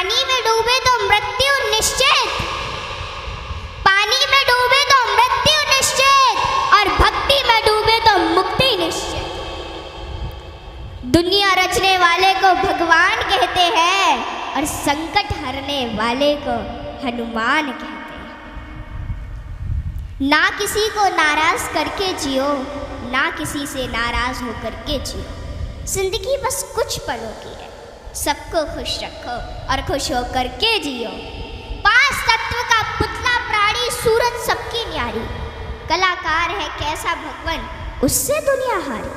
पानी में डूबे तो मृत्यु निश्चित, पानी में डूबे तो मृत्यु निश्चित, और भक्ति में डूबे तो मुक्ति निश्चित। दुनिया रचने वाले को भगवान कहते हैं और संकट हरने वाले को हनुमान कहते हैं। ना किसी को नाराज करके जियो, ना किसी से नाराज होकर के जियो। जिंदगी बस कुछ पलों की है, सबको खुश रखो और खुश होकर के जियो। पांच तत्व का पुतला प्राणी सूरज सबकी न्यारी, कलाकार है कैसा भगवान उससे दुनिया हारी।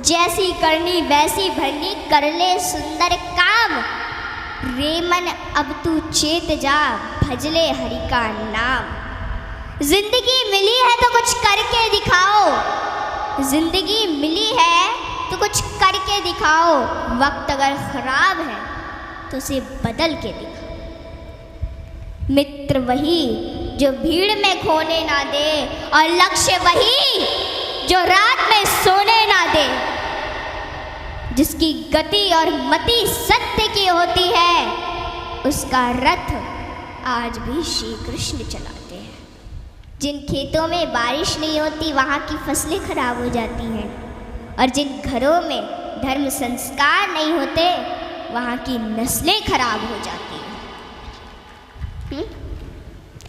जैसी करनी वैसी भरनी कर ले सुंदर काम, रे मन अब तू चेत जा भजले हरि का नाम। जिंदगी मिली है तो कुछ करके दिखाओ, जिंदगी मिली है तो कुछ करके दिखाओ। वक्त अगर खराब है तो उसे बदल के दिखाओ। मित्र वही जो भीड़ में खोने ना दे, और लक्ष्य वही जो रात में सोने ना दे। जिसकी गति और मति सत्य की होती है, उसका रथ आज भी श्री कृष्ण चलाते हैं। जिन खेतों में बारिश नहीं होती वहाँ की फसलें खराब हो जाती हैं, और जिन घरों में धर्म संस्कार नहीं होते वहाँ की नस्लें खराब हो जाती हैं।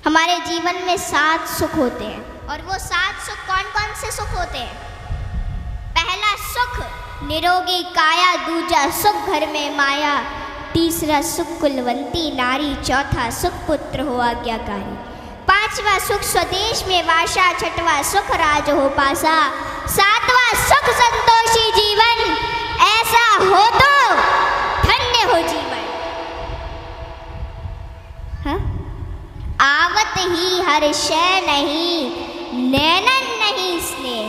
हमारे जीवन में 7 सुख होते हैं, और वो 7 सुख कौन कौन से सुख होते हैं? पहला सुख निरोगी काया, दूजा सुख घर में माया, तीसरा सुख कुलवंती नारी, चौथा सुख पुत्र हो आज्ञाकारी, पांचवा सुख स्वदेश में वासा, छठवा सुख राज हो पासा, सातवां सुख संतोषी जीवन, ऐसा हो तो धन्य हो जीवन। हाँ? आवत ही हर शय नहीं, नैनन नहीं स्नेह।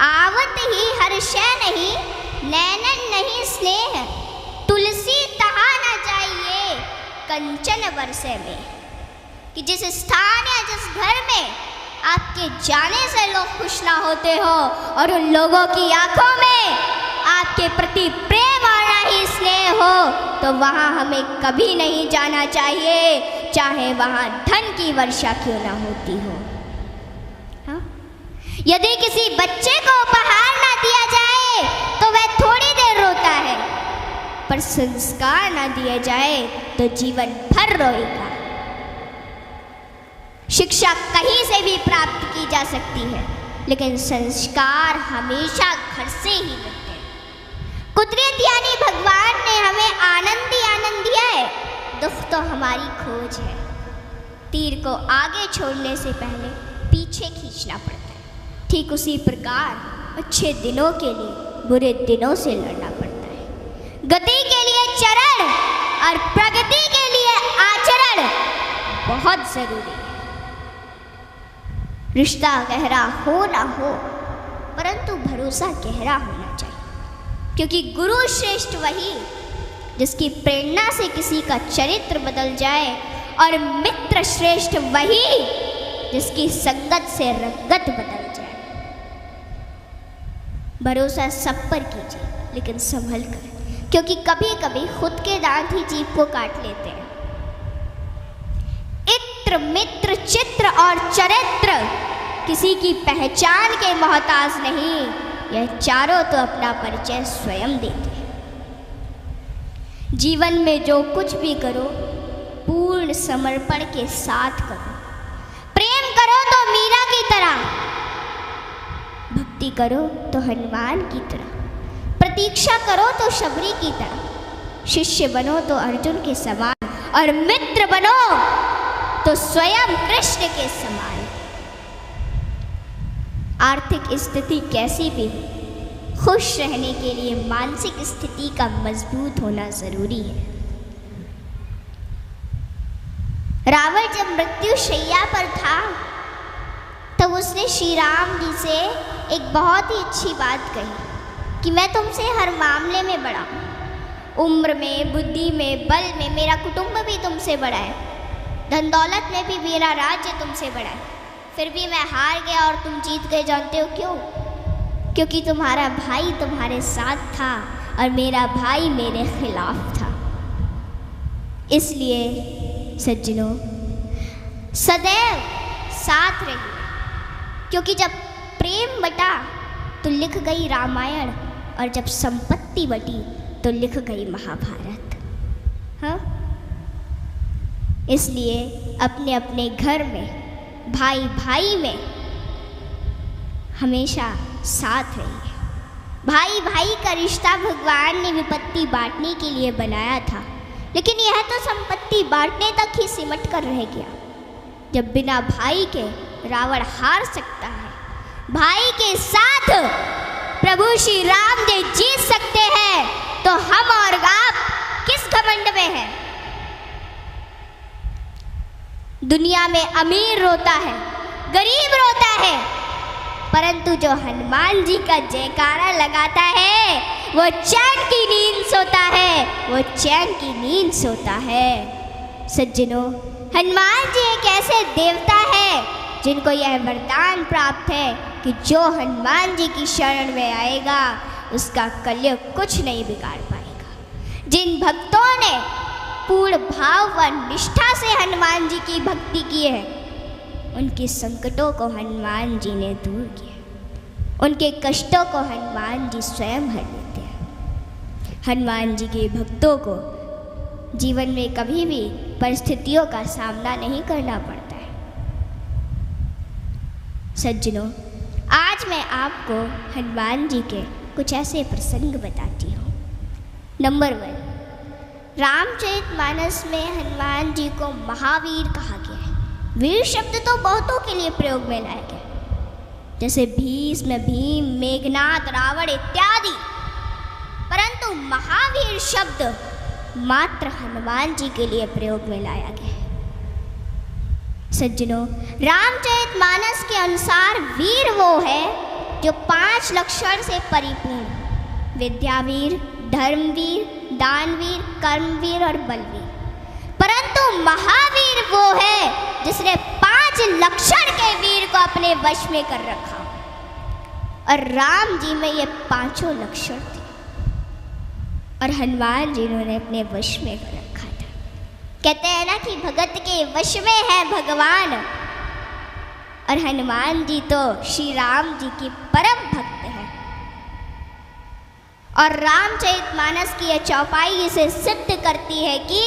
आवत ही हर शय नहीं, नैनन नहीं स्नेह। तुलसी तहा न जाइए कंचन बरसे में। कि जिस स्थान या जिस घर में आपके जाने से लोग खुश ना होते हो, और उन लोगों की आंखों में आपके प्रति प्रेम और ना ही स्नेह हो, तो वहाँ हमें कभी नहीं जाना चाहिए, चाहे वहाँ धन की वर्षा क्यों ना होती हो। हाँ? यदि किसी बच्चे को उपहार ना दिया जाए तो वह थोड़ी देर रोता है, पर संस्कार ना दिया जाए तो जीवन भर रोएगा। शिक्षा कहीं से भी प्राप्त की जा सकती है, लेकिन संस्कार हमेशा घर से ही मिलते हैं। कुदरत यानी भगवान ने हमें आनंद ही आनंद दिया है, दुख तो हमारी खोज है। तीर को आगे छोड़ने से पहले पीछे खींचना पड़ता है। ठीक उसी प्रकार अच्छे दिनों के लिए बुरे दिनों से लड़ना पड़ता है। गति के लिए चरण और प्रगति के लिए आचरण बहुत जरूरी है। रिश्ता गहरा हो ना हो, परंतु भरोसा गहरा होना चाहिए, क्योंकि गुरु श्रेष्ठ वही जिसकी प्रेरणा से किसी का चरित्र बदल जाए, और मित्र श्रेष्ठ वही जिसकी संगत से रंगत बदल जाए। भरोसा सब पर कीजिए, लेकिन संभल कर, क्योंकि कभी कभी खुद के दांत ही जीभ को काट लेते हैं। इत्र मित्र चित्र और चरित्र किसी की पहचान के मोहताज नहीं, यह चारों तो अपना परिचय स्वयं देते हैं। जीवन में जो कुछ भी करो पूर्ण समर्पण के साथ करो। प्रेम करो तो मीरा की तरह, भक्ति करो तो हनुमान की तरह, प्रतीक्षा करो तो शबरी की तरह, शिष्य बनो तो अर्जुन के समान, और मित्र बनो तो स्वयं कृष्ण के समान। आर्थिक स्थिति कैसी भी हो, खुश रहने के लिए मानसिक स्थिति का मजबूत होना जरूरी है। रावण जब मृत्यु शैया पर था तब उसने श्री राम जी से एक बहुत ही अच्छी बात कही कि मैं तुमसे हर मामले में बड़ा हूँ, उम्र में, बुद्धि में, बल में मेरा कुटुंब भी तुमसे बड़ा है, धन दौलत में भी मेरा राज्य तुमसे बड़ा है, फिर भी मैं हार गया और तुम जीत गए। जानते हो क्यों? क्योंकि तुम्हारा भाई तुम्हारे साथ था और मेरा भाई मेरे खिलाफ था। इसलिए सज्जनों, सदैव साथ रहिए, क्योंकि जब प्रेम बटा तो लिख गई रामायण, और जब संपत्ति बटी तो लिख गई महाभारत। हाँ, इसलिए अपने अपने घर में, भाई भाई में हमेशा साथ रहिए। भाई भाई का रिश्ता भगवान ने विपत्ति बांटने के लिए बनाया था, लेकिन यह तो संपत्ति बांटने तक ही सिमट कर रह गया। जब बिना भाई के रावण हार सकता है, भाई के साथ प्रभु श्री राम जी जीत सकते हैं, तो हम और आप किस घमंड में हैं? दुनिया में अमीर रोता है, गरीब रोता है, परंतु जो हनुमान जी का जयकारा लगाता है वो चैन की नींद सोता है, वो चैन की नींद सोता है। सज्जनों, हनुमान जी एक ऐसे देवता है जिनको यह वरदान प्राप्त है कि जो हनुमान जी की शरण में आएगा उसका कलयुग कुछ नहीं बिगाड़ पाएगा। जिन भक्तों ने पूर्ण भाव व निष्ठा से हनुमान जी की भक्ति की है, उनके संकटों को हनुमान जी ने दूर किया, उनके कष्टों को हनुमान जी स्वयं हर लेते हैं। हनुमान जी के भक्तों को जीवन में कभी भी परिस्थितियों का सामना नहीं करना पड़ता है। सज्जनों, आज मैं आपको हनुमान जी के कुछ ऐसे प्रसंग बताती हूँ। नंबर 1, रामचरितमानस में हनुमान जी को महावीर कहा गया है। वीर शब्द तो बहुतों के लिए प्रयोग में लाया गया, जैसे भीष्म, भीम, मेघनाद, रावण इत्यादि, परंतु महावीर शब्द मात्र हनुमान जी के लिए प्रयोग में लाया गया है। सज्जनों, रामचरितमानस के अनुसार वीर वो है जो 5 लक्षण से परिपूर्ण, विद्यावीर, धर्मवीर, दानवीर, कर्मवीर और बलवीर। परंतु महावीर वो है जिसने 5 लक्षण के वीर को अपने वश में कर रखा, और राम जी में ये 5 लक्षण थे और हनुमान जी ने अपने वश में कर रखा था। कहते हैं ना कि भगत के वश में है भगवान, और हनुमान जी तो श्री राम जी की परम भक्त हैं। और रामचरितमानस की यह चौपाई इसे सिद्ध करती है कि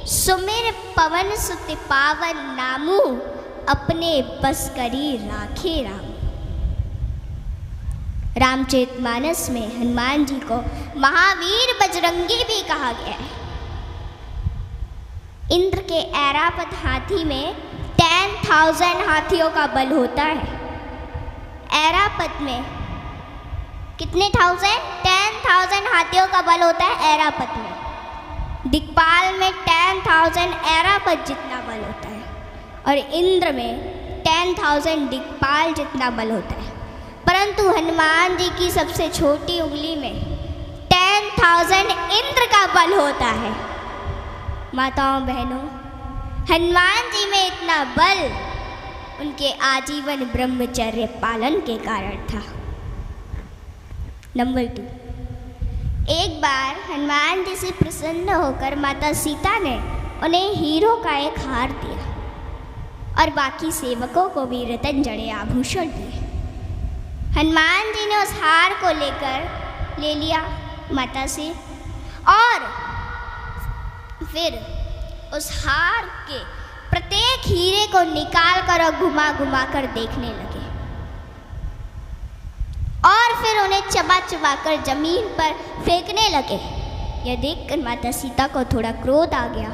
सुमिर पवन सुत पावन नामू, अपने बस करी राखे राम। रामचरितमानस में हनुमान जी को महावीर बजरंगी भी कहा गया है। इंद्र के ऐरावत हाथी में 10,000 हाथियों का बल होता है। ऐरावत में कितने 10,000 हाथियों का बल होता है ऐरावत में। दिक्पाल में 10,000 ऐरावत जितना बल होता है, और इंद्र में 10,000 दिक्पाल जितना बल होता है। परंतु हनुमान जी की सबसे छोटी उंगली में 10,000 इंद्र का बल होता है। माताओं बहनों, हनुमान जी में इतना बल उनके आजीवन ब्रह्मचर्य पालन के कारण था। नंबर 2, एक बार हनुमान जी से प्रसन्न होकर माता सीता ने उन्हें हीरो का एक हार दिया, और बाकी सेवकों को भी रतन जड़े आभूषण दिए। हनुमान जी ने उस हार को ले लिया माता से, और फिर उस हार के प्रत्येक हीरे को निकाल कर और घुमा घुमा कर देखने लगे, और फिर उन्हें चबा चबा कर जमीन पर फेंकने लगे। यह देखकर माता सीता को थोड़ा क्रोध आ गया,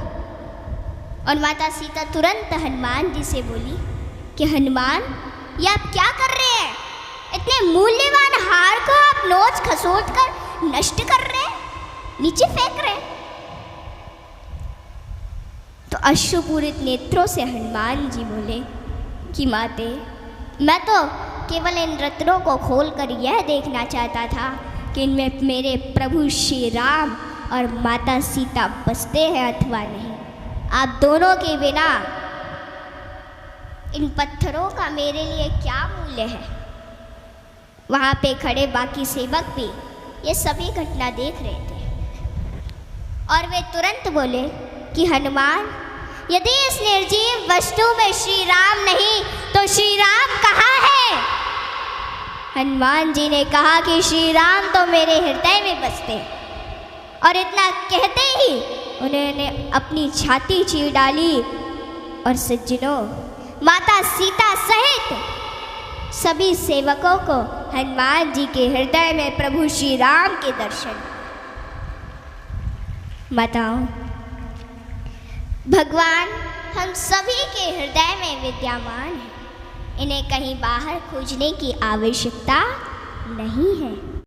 और माता सीता तुरंत हनुमान जी से बोली कि हनुमान, ये आप क्या कर रहे हैं? इतने मूल्यवान हार को आप नोच खसोट कर नष्ट कर रहे हैं, नीचे फेंक रहे हैं। तो अश्रुपूरित नेत्रों से हनुमान जी बोले कि माते, मैं तो केवल इन रत्नों को खोलकर यह देखना चाहता था कि इनमें मेरे प्रभु श्री राम और माता सीता बसते हैं अथवा नहीं। आप दोनों के बिना इन पत्थरों का मेरे लिए क्या मूल्य है? वहाँ पे खड़े बाकी सेवक भी ये सभी घटना देख रहे थे, और वे तुरंत बोले कि हनुमान, यदि इस निर्जीव वस्तु में श्री राम नहीं तो श्री राम कहाँ है? हनुमान जी ने कहा कि श्री राम तो मेरे हृदय में बसते हैं। और इतना कहते ही उन्होंने अपनी छाती चीर डाली और सज्जनों, माता सीता सहित सभी सेवकों को हनुमान जी के हृदय में प्रभु श्री राम के दर्शन। माताओं, भगवान हम सभी के हृदय में विद्यमान है, इन्हें कहीं बाहर खोजने की आवश्यकता नहीं है।